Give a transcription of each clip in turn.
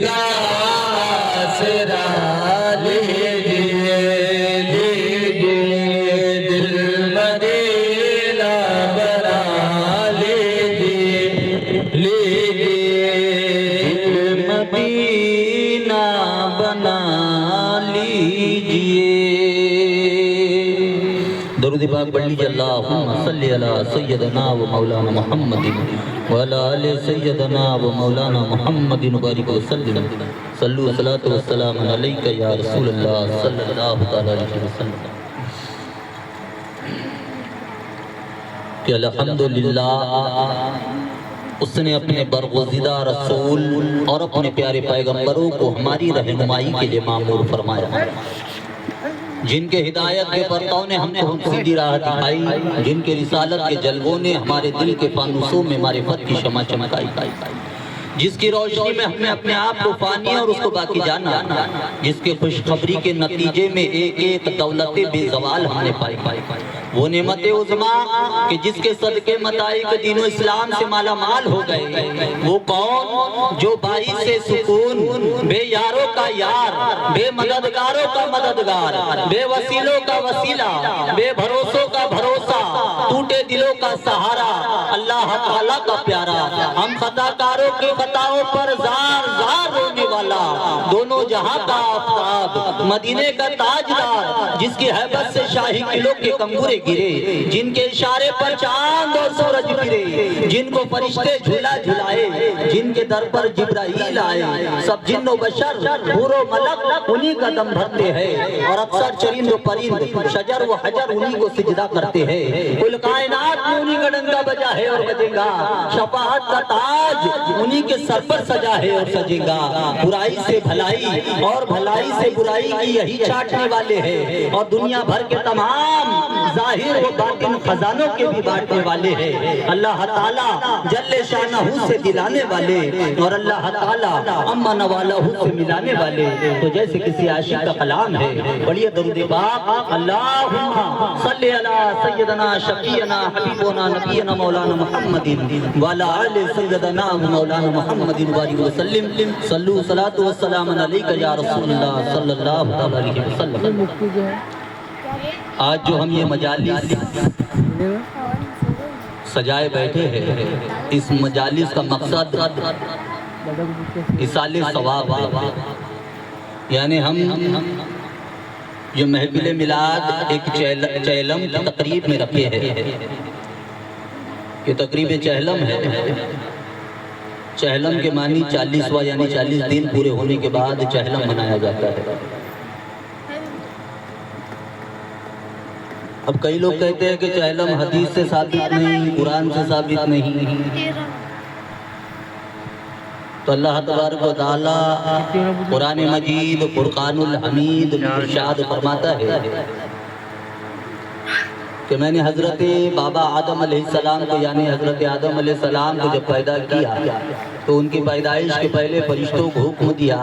کا آسرا لیجیے دل مدینہ بنا لیجیے دل مدینہ بنا لیجیے۔ درود پاک پڑھ لیجیے، اللہم صلی علی سیدنا و مولانا محمد وعلی آل سیدنا و مولانا محمد وبارک وسلم۔ صلو صلاۃ والسلام علیک یا رسول اللہ صلی اللہ علیہ وسلم۔ کہ الحمدللہ اس نے اپنے برگزیدہ رسول اور اپنے پیارے پیغمبروں کو ہماری رہنمائی کے لیے مامور فرمایا، جن کے ہدایت کے پرتوں نے ہم کو سیدھی راہ دکھائی، جن کے رسالت کے جلووں نے ہمارے دل کے فانوسوں میں معرفت کی شمع چمکائی، جس کی روشنی میں ہم نے اپنے آپ کو فانی اور اس کو باقی جانا، جس کے خوشخبری کے نتیجے میں ایک ایک دولت بے زوال ہم نے پائی، وہ نعمت عظمیٰ کہ جس کے صدقے متاعق دین و اسلام سے مالا مال ہو گئے، وہ کون جو باعث سے سکون، بے یاروں کا یار، بے مددگاروں کا مددگار، بے وسیلوں کا وسیلہ، بے بھروسوں کا بھروسہ، ٹوٹے دلوں کا سہارا، اللہ تعالیٰ کا پیارا، ہم خطاکاروں کی خطاؤں پر زار زار رونے والا، دونوں جہاں کا آفتاب، مدینے کا تاجدار، جس کی ہیبت سے شاہی قلعوں کے کنگورے گرے، جن کے اشارے پر چاند اور سورج گرے، جن کو فرشتے جھولا جھلائے، جن کے در پر جبرائیل آئے، سب جن و بشر حور و ملک انہی کا دم بھرتے ہیں، اور اکثر چرند و پرند شجر و حجر انہی کو سجدہ کرتے ہیں، کل کائنات میں انہی کا ڈنکا بجا ہے اور بجے گا، شفاعت کا تاج انہی کے سر پر سجا ہے اور سجے گا، برائی سے بھلائی اور بھلائی سے برائی کی یہی چاٹنے والے ہیں، اور دنیا بھر کے تمام ظاہر و باطن خزانوں کے بھی بانٹنے والے ہیں، اللہ تعالیٰ جل شانہ سے دلانے والے، اور اللہ تعالیٰ اما نوالہ سے ملانے والے۔ تو جیسے کسی عاشق کا کلام ہے، بڑھئے درود پاک، اللہم صلی علی سیدنا شفیعنا حبیبنا نبینا مولانا محمد وعلی آل سیدنا مولانا محمد وبارک وسلم۔ صلو صلاۃ والسلام علیک یا رسول اللہ صلی اللہ علیہ وسلم۔ آج جو ہم یہ مجالس سجائے بیٹھے ہیں، اس مجالس کا مقصد ایصال ثواب ہے، یعنی ہم جو محفل میلاد ایک چہلم تقریب میں رکھے ہیں، یہ تقریب چہلم ہے، چہلم کے معنی 40واں یعنی 40 دن پورے ہونے کے بعد چہلم منایا جاتا ہے۔ اب کئی لوگ کہتے ہیں کہ چہلم حدیث سے ثابت نہیں، قرآن سے ثابت نہیں، تو اللہ تبارک و تعالیٰ قرآن مجید فرقان الحمید میں ارشاد فرماتا ہے کہ میں نے حضرت بابا آدم علیہ السلام کو یعنی حضرت آدم علیہ السلام کو جب پیدا کیا تو ان کی پیدائش کے پہلے فرشتوں کو حکم دیا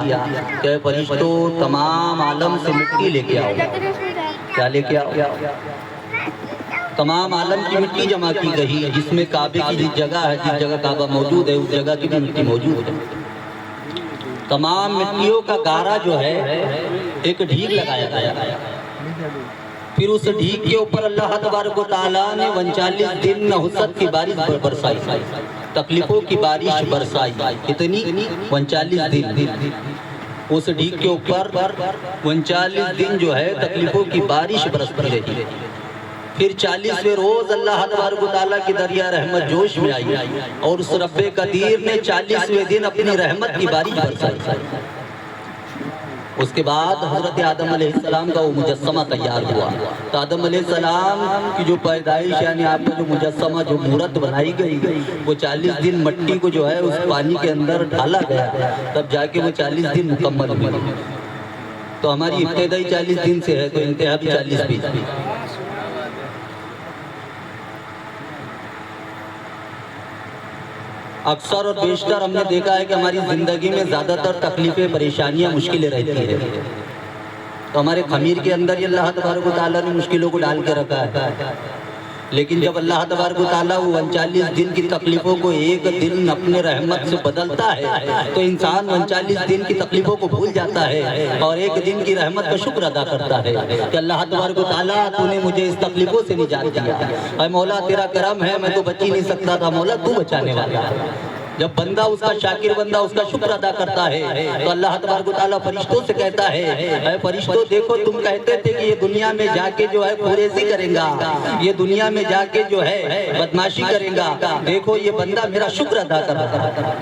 کہ فرشتوں تمام عالم سے مٹی لے کے آؤ۔ کیا لے کے آؤ؟ تمام عالم کی مٹی جمع کی گئی، جس میں کعبے کی جس جگہ ہے، جس جگہ کعبہ موجود ہے اس جگہ کی بھی مٹی موجود ہے۔ تمام مٹیوں کا گارا جو ہے ایک ڈھیک لگایا گیا، پھر اس ڈھیک کے اوپر اللہ تبارک و تعالیٰ نے 39 دن نحوست کی بارش برسائی، تکلیفوں کی بارش برسائی۔ کتنی؟ 39 دن اس ڈھیک کے اوپر 39 دن جو ہے تکلیفوں کی بارش برستی رہی۔ پھر 40ویں روز اللہ تبارک و تعالیٰ کی دریا رحمت جوش میں آئی، اور اس رب قدیر نے 40ویں دن اپنی رحمت کی بارش برسائی۔ اس کے بعد حضرت آدم علیہ السلام کا وہ مجسمہ تیار ہوا، تو آدم علیہ السلام کی جو پیدائش یعنی آپ کا جو مجسمہ جو مورت بنائی گئی، وہ 40 دن مٹی کو جو ہے اس پانی کے اندر ڈالا گیا، تب جا کے وہ 40 دن مکمل ہوئی۔ تو ہماری ابتدائی 40 دن سے ہے، تو انتہا بھی 40 بھی۔ اکثر اور بیشتر ہم نے دیکھا ہے کہ ہماری زندگی میں زیادہ تر تکلیفیں، پریشانیاں، مشکلیں رہتی ہیں، تو ہمارے خمیر کے اندر یہ اللہ تبارک و تعالیٰ نے مشکلوں کو ڈال کے رکھا ہے۔ لیکن جب اللہ تبارک و تعالیٰ وہ 39 دن کی تکلیفوں کو ایک دن اپنے رحمت سے بدلتا ہے تو انسان 39 دن کی تکلیفوں کو بھول جاتا ہے اور ایک دن کی رحمت کا شکر ادا کرتا ہے کہ اللہ تبارک و تعالیٰ تو نے مجھے اس تکلیفوں سے نجات دیا، اے مولا تیرا کرم ہے، میں تو بچ ہی نہیں سکتا تھا، مولا تو بچانے والا ہے۔ جب بندہ اس کا شاکر بندہ اس کا شکر ادا کرتا ہے تو اللہ تبارک و تعالیٰ فرشتوں سے کہتا ہے، اے فرشتوں دیکھو تم کہتے تھے کہ یہ دنیا میں جا کے جو ہے خوریزی کریں گا، یہ دنیا میں جا کے جو ہے بدماشی کریں گا، دیکھو یہ بندہ میرا شکر ادا کر رہا ہے۔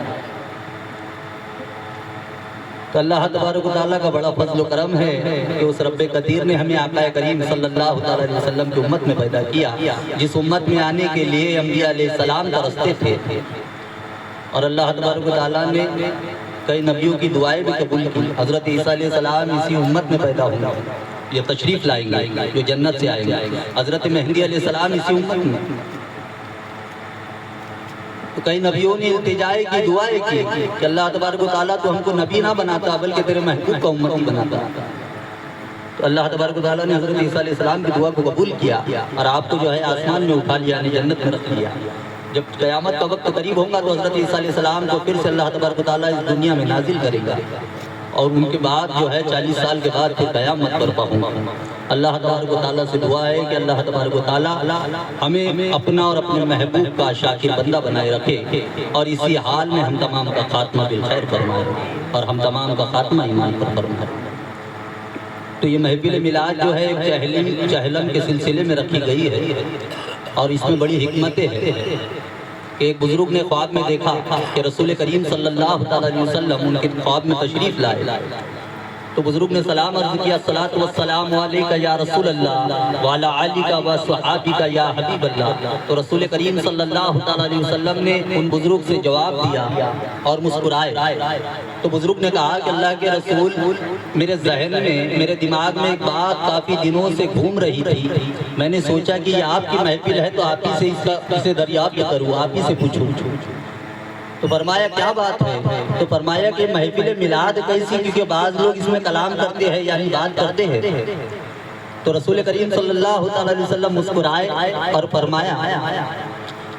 تو اللہ تبارک و تعالیٰ کا بڑا فضل و کرم ہے کہ اس رب قدیر نے ہمیں آقا کریم صلی اللہ علیہ وسلم کی امت میں پیدا کیا، جس امت میں آنے کے لیے انبیاء علیہ السلام ترستے تھے، اور اللہ تبارک و تعالیٰ نے کئی نبیوں کی دعائیں بھی قبول کی۔ حضرت عیسیٰ علیہ السلام اسی امت میں پیدا ہوئے، یہ تشریف لائیں گے جو جنت سے آئیں گے۔ حضرت مہدی علیہ السلام اسی امت میں، تو کئی نبیوں نے التجائے کی دعائیں کی کہ اللہ تبارک و تعالیٰ تو ہم کو نبی نہ بناتا بلکہ تیرے محبوب کا امتی بناتا۔ تو اللہ تبارک و تعالیٰ نے حضرت عیسیٰ علیہ السلام کی دعا کو قبول کیا اور آپ کو جو ہے آسمان میں اٹھا لیا، یعنی جنت میں رکھ لیا۔ جب قیامت کا وقت قریب ہوگا تو حضرت عیسیٰ علیہ السلام کو پھر سے اللہ تبارک و تعالیٰ اس دنیا میں نازل کرے گا، اور ان کے بعد جو ہے 40 سال کے بعد پھر قیامت برپا ہوگا۔ اللہ تبارک و تعالیٰ سے دعا ہے کہ اللہ تبارک و تعالیٰ ہمیں اپنا اور اپنے محبوب کا شاکر بندہ بنائے رکھے، اور اسی حال میں ہم تمام کا خاتمہ بالخیر فرمائے اور ہم تمام کا خاتمہ ایمان پر فرمائے۔ تو یہ محفل میلاد جو ہے ایک چہلم کے سلسلے میں رکھی گئی ہے، اور اس میں بڑی حکمتیں ہیں کہ ایک بزرگ نے خواب میں دیکھا کہ رسول کریم صلی اللہ علیہ وسلم ان کے خواب میں تشریف لائے، تو بزرگ نے سلام عرض کیا، الصلاۃ والسلام علیکہ یا رسول اللہ وعلی آلکہ وصحابکہ یا حبیب اللہ۔ تو رسول کریم صلی اللہ علیہ وسلم نے ان بزرگ سے جواب دیا اور مسکرائے۔ تو بزرگ نے کہا کہ اللہ کے رسول، میرے ذہن میں میرے دماغ میں ایک بات کافی دنوں سے گھوم رہی تھی، میں نے سوچا کہ یہ آپ کی محفل ہے تو آپ ہی سے اسے دریافت کروں، آپ ہی سے پوچھوں۔ تو فرمایا کیا بات ہے؟ تو فرمایا کہ محفل میلاد کیسی، کیونکہ بعض لوگ اس میں کلام کرتے ہیں یعنی بات کرتے ہیں۔ تو رسول کریم صلی اللہ علیہ وسلم مسکرائے اور فرمایا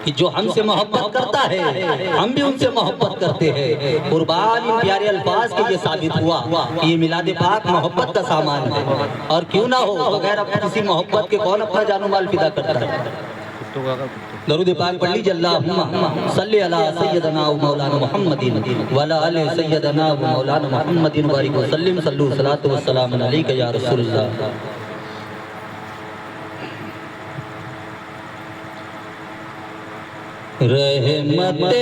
کہ جو ہم سے محبت کرتا ہے ہم بھی ان سے محبت کرتے ہیں۔ قربان ان پیارے الفاظ کے یہ ثابت ہوا کہ یہ میلاد پاک محبت کا سامان ہے، اور کیوں نہ ہو، بغیر کسی محبت کے کون اپنا جان و مال فدا کرتا ہے۔ درود پاک پڑھ لیجیے، اللہم صلی علی سیدنا و مولانا محمد وعلی آل سیدنا و مولانا محمد وبارک وسلم، صلو صلاۃ والسلام علیکہ یا رسول اللہ۔ رحمت